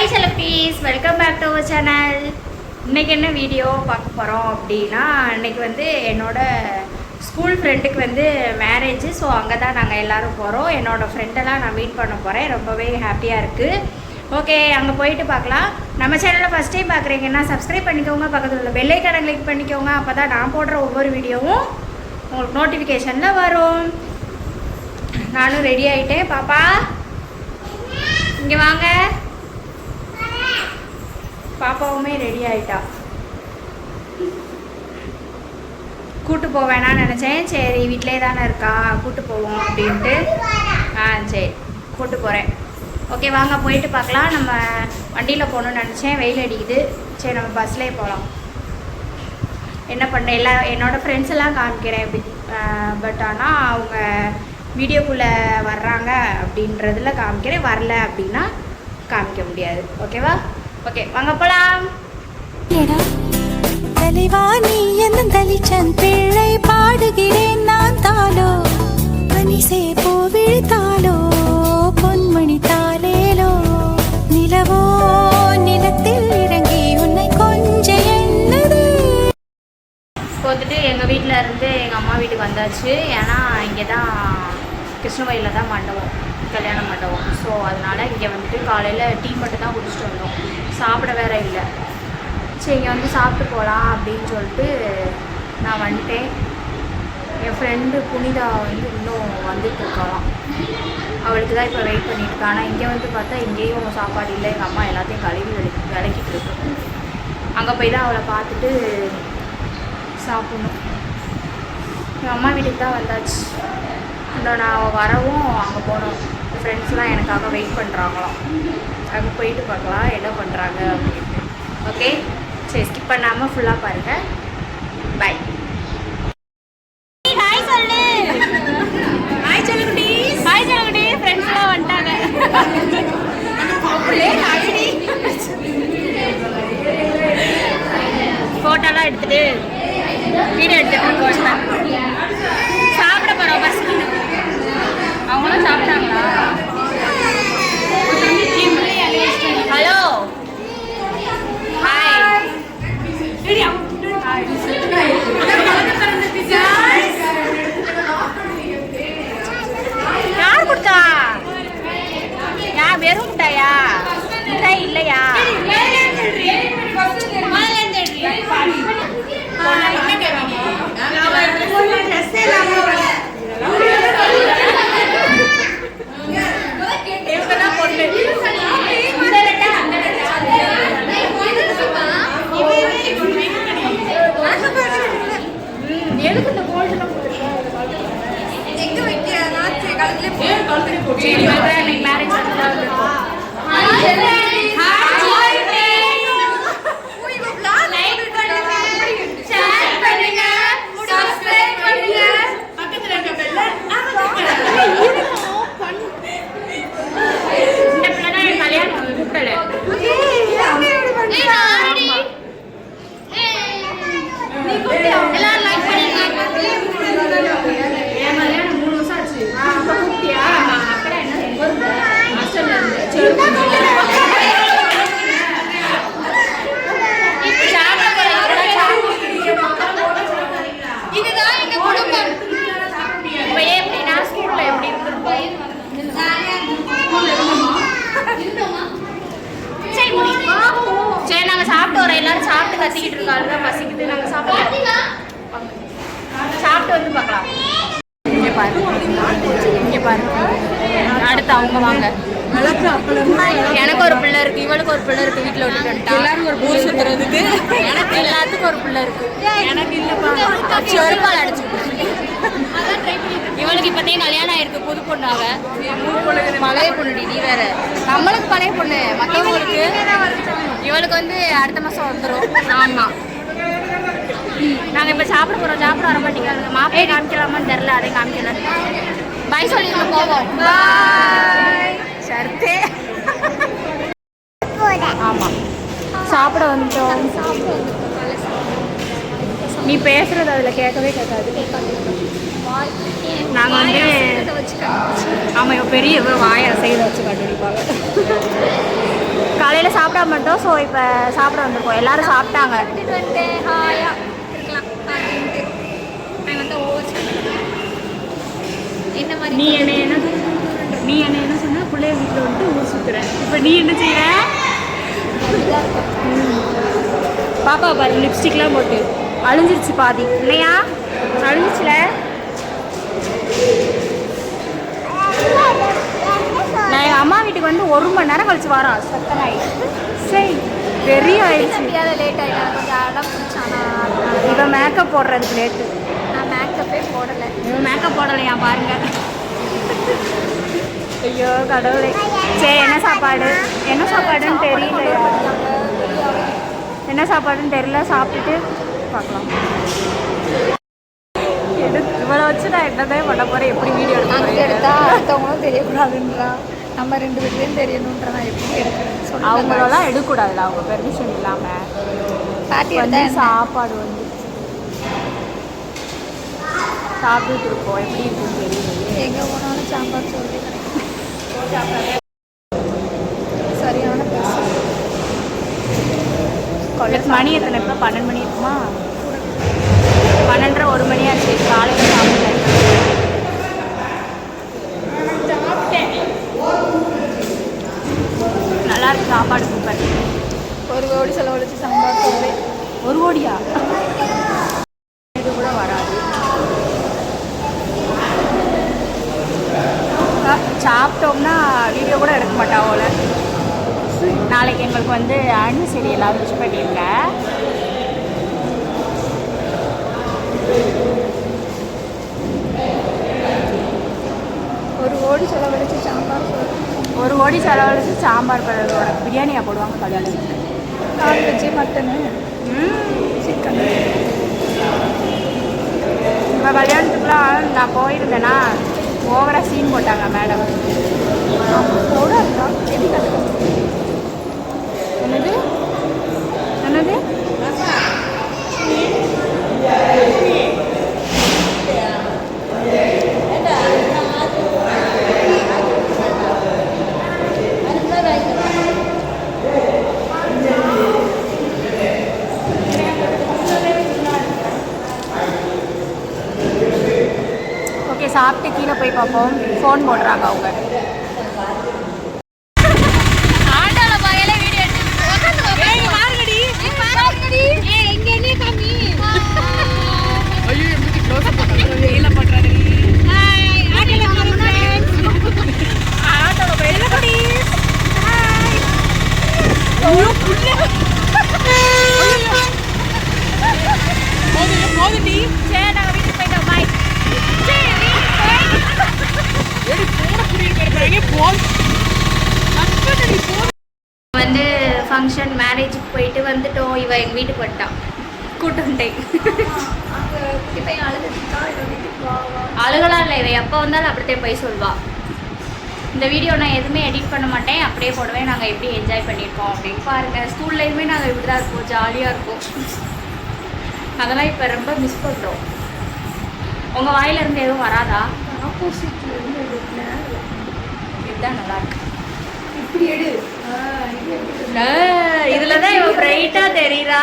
Hi selectees, welcome back to our channel. இன்றைக்கி என்ன video பார்க்க போகிறோம் அப்படின்னா, இன்றைக்கி வந்து என்னோட ஸ்கூல் ஃப்ரெண்டுக்கு வந்து மேரேஜ். ஸோ அங்கே தான் நாங்கள் எல்லோரும் போகிறோம். என்னோடய ஃப்ரெண்டெல்லாம் நான் மீட் பண்ண போகிறேன். ரொம்பவே ஹாப்பியாக இருக்குது. ஓகே, அங்கே போயிட்டு பார்க்கலாம். நம்ம சேனலில் ஃபஸ்ட் டைம் பார்க்குறீங்கன்னா சப்ஸ்கிரைப் பண்ணிக்கோங்க, பக்கத்தில் உள்ள பெல் ஐக்கானை கிளிக் பண்ணிக்கோங்க. அப்போ தான் நான் போடுற ஒவ்வொரு வீடியோவும் உங்களுக்கு நோட்டிஃபிகேஷனில் வரும். நானும் ரெடி ஆகிட்டேன். பாப்பா இங்கே வாங்க. பாப்பாவுமே ரெடி ஆகிட்டா. கூட்டு போவேணான்னு நினச்சேன். சரி, வீட்டிலே தானே இருக்கா, கூட்டு போவோம் அப்படின்ட்டு. சரி, கூட்டு போகிறேன். ஓகே, வாங்க போயிட்டு பார்க்கலாம். நம்ம வண்டியில் போகணுன்னு நினச்சேன், வெயில் அடிக்குது. சரி, நம்ம பஸ்லேயே போகலாம். என்ன பண்ண என்னோடய ஃப்ரெண்ட்ஸ் எல்லாம் காமிக்கிறேன். பட் ஆனால் அவங்க வீடியோக்குள்ளே வர்றாங்க அப்படின்றதில் காமிக்கிறேன். வரல அப்படின்னா காமிக்க முடியாது. ஓகேவா? ஓகே, வாங்க போலாம். தலைவாணி என்ன தலிச்சன் பிள்ளை பாடுகிறேன் நான் தாலோ மனிசே பூ விழித்தாலோ பொன்மணி தாலேலோ நிலவோ நிலத்தில் இறங்கி உன்னை கொஞ்ச எண்ணது. இப்போ வந்துட்டு எங்கள் வீட்டில் இருந்து எங்கள் அம்மா வீட்டுக்கு வந்தாச்சு. ஏன்னா இங்கே தான் கிருஷ்ணகிரியில் தான் மண்டபம், கல்யாண மண்டபம். ஸோ அதனால் இங்கே வந்துட்டு காலையில் டீ மட்டும் தான் குடிச்சிட்டு வந்தோம். சாப்பிட வேற இல்லை. சரி, இங்கே வந்து சாப்பிட்டு போகலாம் அப்படின்னு சொல்லிட்டு நான் வந்துட்டேன். என் ஃப்ரெண்டு புனிதா வந்து இன்னும் வந்துட்டு இருக்கலாம். அவளுக்கு தான் இப்போ வெயிட் பண்ணிட்டு இருக்கா. ஆனால் இங்கே வந்து பார்த்தா இங்கேயும் சாப்பாடு இல்லை. எங்கள் அம்மா எல்லாத்தையும் கழுவி விளக்கிட்டு இருக்கு. அங்கே போய் தான் அவளை பார்த்துட்டு சாப்பிடணும். எங்கள் அம்மா வீட்டுக்கு தான் வந்தாச்சு. இந்த நான் வரவும் அங்கே போனோம். ஃப்ரெண்ட்ஸ்லாம் எனக்காக வெயிட் பண்ணுறாங்களாம். அங்கே போயிட்டு பார்க்கலாம் என்ன பண்ணுறாங்க அப்படின்ட்டு. ஓகே, சரி, ஸ்கிப் பண்ணாமல் ஃபுல்லாக பாருங்கள். பை. ஹாய் சொல்லு. ஹாய் சொல்லுடி. ஹாய் சொல்லுடி. ஃப்ரெண்ட்ஸ்லாம் வந்துட்டாங்க. ஃபோட்டோலாம் எடுத்துகிட்டு வீடியோ எடுத்துகிட்டு இருக்கோம். சாப்பிட போகிறோம். பஸ்க்கு அவங்களும் சாப்பிட்டாங்களா? Hello, hi. யார் கொடுத்தா? யார் வெறும் முட்டாயா? முட்டாய் இல்லையா? எதுக்கு இந்த கோல்டெல்லாம் எங்க வைக்கிறதா? மேரேஜ் சரி, நாங்கள் சாப்பிட்டு வரோம். எல்லாரும் சாப்பிட்டு கத்திக்கிட்டு இருக்காங்க. பசிக்குது. நாங்கள் சாப்பிட்டு வந்து பார்க்கலாம். இங்கே பாரு, இங்கே பாரு. அடுத்து அவங்க வாங்க. எனக்கு ஒரு பிள்ளை இருக்கு, இவளுக்கு ஒரு பிள்ளை இருக்கு. வீட்டில் விட்டுட்டு வந்துட்டா. எல்லாரும் ஒரு ஊர் சுற்றுறதுக்கு. எனக்கு எல்லாத்துக்கும் ஒரு பிள்ளை இருக்கு. எனக்கு இல்லைப்பா, செருப்பால் அடிச்சுக்கிட்டு. இவளுக்கு இப்போத்தையும் கல்யாணம் ஆயிருக்கு. புது பொண்ணாக. பழைய பொண்ணுடி நீ வேற. நம்மளுக்கு பழைய பொண்ணு, மற்றவங்களுக்கு. இவளுக்கு வந்து அடுத்த மாதம் வந்துடும். ஆமாம், நாங்கள் இப்போ சாப்பிட போகிறோம். சாப்பிட வர மாட்டேங்கிறாங்க. மாப்பிள்ளை காமிக்கலாமான்னு தெரில, அதை காமிக்கல. பாய் சொல்லி போவோம். பாய். சர்த்தே. ஆமாம், சாப்பிட வந்துட்டோம். நீ பேசுறது அதில் கேட்கவே கேட்காது. நாங்கள் வந்து ஆமாம், பெரிய வாயை அசையில் வச்சு கண்டுபிடிப்பாங்க. காலையில் காலையில் சாப்பிடாம இருந்தோம். ஸோ இப்போ சாப்பிட வந்திருக்கோம். எல்லாரும் சாப்பிட்டாங்க. ஹாயாக இருக்கலாம் அப்படின்ட்டு நான் வந்து என்ன மாதிரி நீ என்ன சொன்ன பிள்ளைய வீட்டில் வந்துட்டு ஊர் சுற்றுறேன். இப்போ நீ என்ன செய்கிற? பாப்பா பாரு லிப்ஸ்டிக்லாம் போட்டு அழிஞ்சிருச்சு பாதி இல்லையா? அழிஞ்சிச்சுல. நான் எங்கள் அம்மா வீட்டுக்கு வந்து 1 மணி நேரம் கழிச்சு வரோம். சத்தனாய் சரி வெறி ஆயிடுச்சு. லேட் ஆகிட்டேன் கொஞ்சம் அடம் பிடிச்சானா இவன் மேக்கப் போடுறதுக்கு லேட்டு. நான் மேக்கப்பே போடலை. இவன் மேக்கப் போடலையா பாருங்க. ஐயோ கடவுளே. சரி என்ன சாப்பாடுன்னு தெரியலையா? என்ன சாப்பாடுன்னு தெரியல. சாப்பிட்டுட்டு பார்க்கலாம். இவளை வச்சு நான் என்னதான் பண்ண போகிறேன்? எப்படி வீடியோ அங்கே எடுத்தா அடுத்தவங்களும் தெரியக்கூடாதுன்றா, நம்ம 2 பேர்லையும் தெரியணுன்ற நான் எப்படி எடுக்கிறேன்? அவங்களெல்லாம் எடுக்கக்கூடாதுல்ல, அவங்க பெர்மிஷன் இல்லாமல். பாட்டி வந்து எடுத்தா சாப்பாடு வந்து சாப்பிட்டுட்டு இருக்கோம். எப்படி இருக்குன்னு தெரியல. எங்கே போனாலும் சாம்பார் சொல்லி சரியான பேசு. மணி எத்தனை? இப்போ 12 மணி இருக்குமா? 12:30 1 மணி ஆச்சு. காலையில் சாப்பிட்டேன். நல்லா இருக்கு சாப்பாடு. சூப்பர். 1 கோடி செலவழிச்சு சாம்பார் சொல்லி 1 கோடியா? இது கூட வராது. சாப்பிட்டோம்னா வீடியோ கூட எடுக்க மாட்டாவோல. நாளைக்கு எங்களுக்கு வந்து ஆனிவர்சரி எல்லாரும் விஷ் பண்ணியிருங்க. ஒரு கோடி செலவழிச்சு சாம்பார் சொல்லி 1 கோடி செலவழிச்சு சாம்பார் பிரியாணியாக போடுவாங்க கல்யாணத்துக்கு. Non veg mutton chicken. இப்போ கல்யாணத்துக்குலாம் நான் போயிருந்தேன்னா ஓவராக சீன் போட்டாங்க மேடம். கூட இருக்கா செடி கட்டுறது. என்னது என்னது? ஓகே சாப்பிட்டு கீழே போய் பார்ப்போம். ஃபோன் போடுறாங்க அவங்க. வந்து ஃபங்க்ஷன் மேரேஜுக்கு போயிட்டு வந்துட்டோம். இவ எங்கள் வீட்டுக்கு வந்துட்டான். கூட்டு வந்துட்டேன். அழுகலாம் இல்லை. இவ எப்போ வந்தாலும் அப்படித்தான் போய் சொல்வா. இந்த வீடியோ நான் எதுவுமே எடிட் பண்ண மாட்டேன், அப்படியே போடுவேன். நாங்கள் எப்படி என்ஜாய் பண்ணியிருக்கோம் அப்படின்னு பாருங்கள். ஸ்கூல்லையுமே நாங்கள் இப்படி தான் இருப்போம், ஜாலியாக இருக்கும். அதெல்லாம் இப்போ ரொம்ப மிஸ் பண்ணுறோம். உங்கள் வாயிலிருந்து எதுவும் வராதா? ஆப்போசிட்லேருந்து இதுதான் நல்லாயிருக்கு. இப்படி எடு. இதில் தான் இவன் பிரைட்டாக தெரியுறா.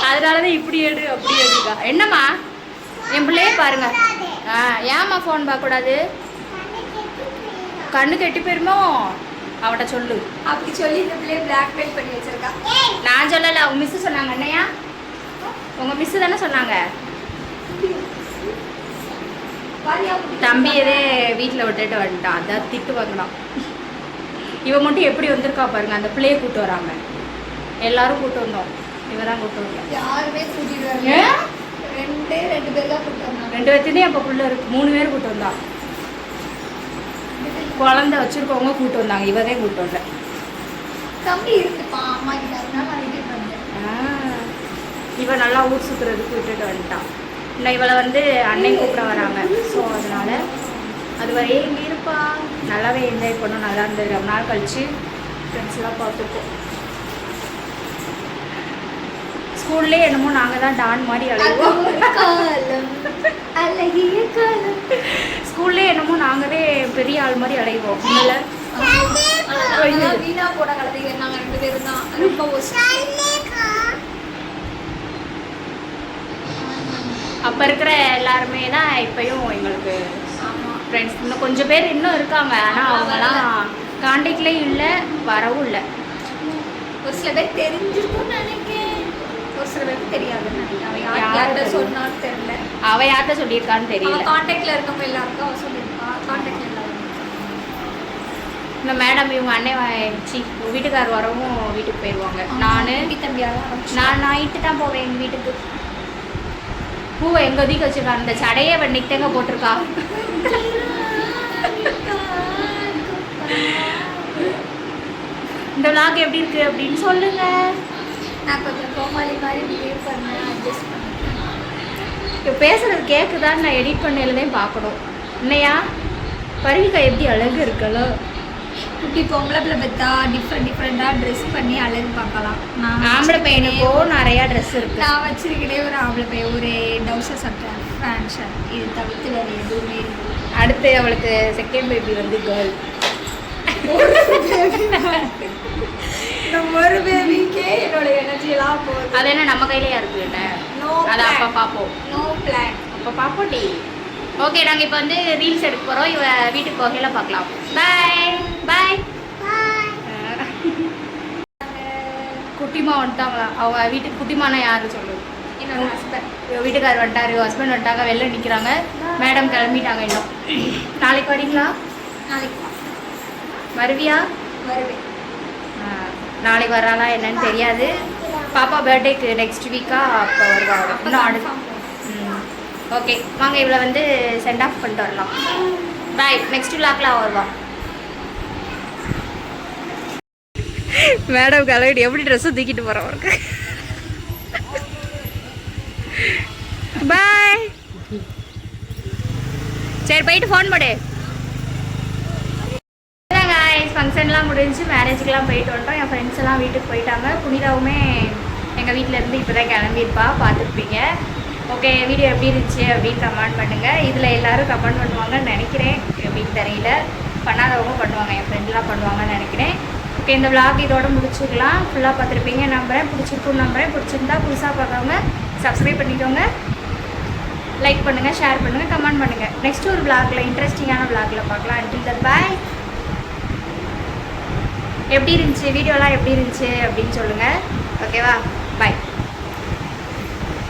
அதனால தான் இப்படி எடு அப்படி எடுக்கா. என்னம்மா என் பிள்ளையே பாருங்க. ஏம்மா ஃபோன் பார்க்கக்கூடாது? கண்ணு கெட்டி போயிருமோ? அவட்ட சொல்லு. அப்படி சொல்லி இந்த பிள்ளைய பிளாக்மெயில் பண்ணி வச்சிருக்கா. நான் சொல்லலை, அவங்க மிஸ்ஸு சொன்னாங்க. என்னையா உங்கள் மிஸ்ஸு தானே சொன்னாங்க. தம்பியதே வீட்டில் விட்டுட்டு வந்துட்டான். அதான் திட்டு வாங்கினான். இவன் மட்டும் எப்படி வந்திருக்கா பாருங்க. அந்த பிள்ளையை கூப்பிட்டு வராங்க. எல்லாரும் கூப்பிட்டு வந்தோம். இவ தான் கூப்பிட்டு வந்தோம். யாருமே கூட்டிட்டு வரல. 2 பேர் தான் கூப்பிட்டு வந்தாங்க. 2 பேர்த்துலேயும் அப்போ பிள்ளை இருக்கு. 3 பேர் கூப்பிட்டு வந்தா. குழந்தை வச்சிருக்கவங்க கூப்பிட்டு வந்தாங்க. இவதே கூப்பிட்டு வந்தேன். தம்பி இருக்குப்பா அம்மா கிட்ட. அதனால நான் வீட்டுக்கு வந்தேன். இவன் நல்லா ஊர் சுற்றுறதுக்கு விட்டுட்டு வந்துட்டான். இன்னும் இவளை வந்து அன்னை கூப்பிட வராங்க. ஸோ அதனால் அது வரையே இங்கே இருப்பா. நல்லாவே என்ஜாய் பண்ணோம். நல்லா இருந்தது. ரொம்ப நாள் கழிச்சு ஃப்ரெண்ட்ஸ்லாம் பார்த்துப்போம். ஸ்கூல்லேயே என்னமோ நாங்கள் தான் டான் மாதிரி அழைவோம். ஸ்கூல்லேயே என்னமோ நாங்களே பெரிய ஆள் மாதிரி அழைவோம். இல்லை நாங்கெல்லாம் வீணா போட கலந்தீங்க. நாங்க 2 பேரும் தான் ரொம்ப worst. அப்போ இருக்கிற எல்லாருமே தான் இப்பயும் எங்களுக்கு ஆமா. ஃப்ரெண்ட்ஸ். இன்னும் கொஞ்சம் பேர் இன்னும் இருக்காங்க, ஆனால் அவங்கலாம் காண்டாக்ட்லேயும் இல்லை, வரவும் இல்லை. ஒரு சில பேர் தெரிஞ்சிருக்கும்னு நினைக்கிறேன், ஒரு சில பேருக்கு தெரியாதுன்னு நினைக்கிறேன். அவன் யார் யார்கிட்ட தெரியும்? சொன்னான்னு தெரியல. அவள் யார்கிட்ட சொல்லியிருக்கான்னு தெரியல. அவன் காண்டாக்ட்ல இருக்கவங்க எல்லாருக்கும் அவன் சொல்லியிருக்கா. காண்டாக்ட்ல இல்லாதவங்க இந்த மேடம் இவங்க அண்ணன் வீட்டுக்கார் வரவும் வீட்டுக்கு போயிடுவாங்க. குட்டி தம்பியால நான் நைட்டு தான் போவேன் எங்கள் வீட்டுக்கு. பூவை எங்கே ஒதுக்கி வச்சுருக்கா, அந்த சடையே இன்னைக்கு தேங்க போட்டிருக்கா. இந்த vlog எப்படி இருக்கு அப்படின்னு சொல்லுங்க. நான் கொஞ்சம் கோமாளி மாதிரி பிஹேவ் பண்ணேன், அட்ஜஸ்ட் பண்ணிட்டேன். இப்போ பேசுறது கேட்குதான்னு நான் எடிட் பண்ணையிலதான் பார்க்கணும். இல்லையா பருவிக்கா எப்படி அழகு இருக்கல. குட்டி பொம்பளை பிள்ளை பெற்றா டிஃப்ரெண்ட்டாக ட்ரெஸ் பண்ணி அழகு பார்க்கலாம். ஆம்பளை பையனுக்கோ நிறையா ட்ரெஸ் இருக்கு. நான் வச்சிருக்கேனே ஒரு ஆம்பளை பையன், ஒரு டவுசர் சட்டை, ஃபேண்ட் ஷர்ட், இது தவிர்த்து வேறு எதுவுமே இருக்கு. அடுத்து அவளுக்கு செகண்ட் பேபி வந்து கேர்ள். இந்த ஒரு பேபிக்கே என்னோட எனர்ஜியெல்லாம் போகுது. அது என்ன நம்ம கையிலேயே இருக்கு என்ன, அதை அப்போ பார்ப்போம். No plan. அப்போ பார்ப்போம் டி. ஓகே, நாங்கள் இப்போ வந்து ரீல்ஸ் எடுக்க போகிறோம். இவ வீட்டுக்கு போகையில் பார்க்கலாம். பாய் பாய். குட்டிமா வந்துட்டாங்களா? அவங்க வீட்டுக்கு குட்டிமானா யாரு சொல்லு? என்னோட ஹஸ்பண்ட். இவ வீட்டுக்கார் வந்துட்டாரு, ஹஸ்பண்ட் வந்துட்டாங்க, வெளில நிற்கிறாங்க. மேடம் கிளம்பிட்டாங்க. இன்னும் நாளைக்கு வரீங்களா? நாளைக்கு வருவியா? வருவேன். நாளைக்கு வராளா என்னன்னு தெரியாது. பாப்பா பர்த்டேக்கு நெக்ஸ்ட் வீக்காக அப்போ வருவாங்க. இன்னும் அடுத்து. ஓகே வாங்க, இவளை வந்து சென்ட் ஆஃப் பண்ணிட்டு வரலாம். பாய். நெக்ஸ்ட் விளாக்லாம் வருவா. மேடம் கலவிட்டு எப்படி ட்ரெஸ்ஸும் தூக்கிட்டு போகிறவருக்கு. பாய். சரி போயிட்டு ஃபோன் போடு. ஃபங்க்ஷன்லாம் முடிஞ்சு மேரேஜுக்கெலாம் போயிட்டு வந்துட்டோம். என் ஃப்ரெண்ட்ஸ் எல்லாம் வீட்டுக்கு போயிட்டாங்க. புனிதாவுமே எங்கள் வீட்டிலேருந்து இப்போ தான் கிளம்பியிருப்பா, பார்த்துருப்பீங்க. ஓகே, வீடியோ எப்படி இருந்துச்சு அப்படின்னு கமெண்ட் பண்ணுங்கள். இதில் எல்லோரும் கமெண்ட் பண்ணுவாங்கன்னு நினைக்கிறேன், எப்படின்னு தெரியல. பண்ணாதவங்க பண்ணுவாங்க, என் ஃப்ரெண்ட்லாம் பண்ணுவாங்கன்னு நினைக்கிறேன். ஓகே, இந்த விளாக் இதோட முடிச்சுக்கலாம். ஃபுல்லாக பார்த்துருப்பீங்க நம்புறேன், பிடிச்சிருக்குன்னு நம்புறேன். பிடிச்சிருந்தா புதுசாக பார்க்கறவங்க சப்ஸ்கிரைப் பண்ணிக்கோங்க, லைக் பண்ணுங்கள், ஷேர் பண்ணுங்கள், கமெண்ட் பண்ணுங்கள். நெக்ஸ்ட் ஒரு விளாகில் இன்ட்ரெஸ்டிங்கான விளாகில் பார்க்கலாம். Until that boy. எப்படி இருந்துச்சு வீடியோலாம், எப்படி இருந்துச்சு அப்படின்னு சொல்லுங்கள். ஓகேவா? பாய்.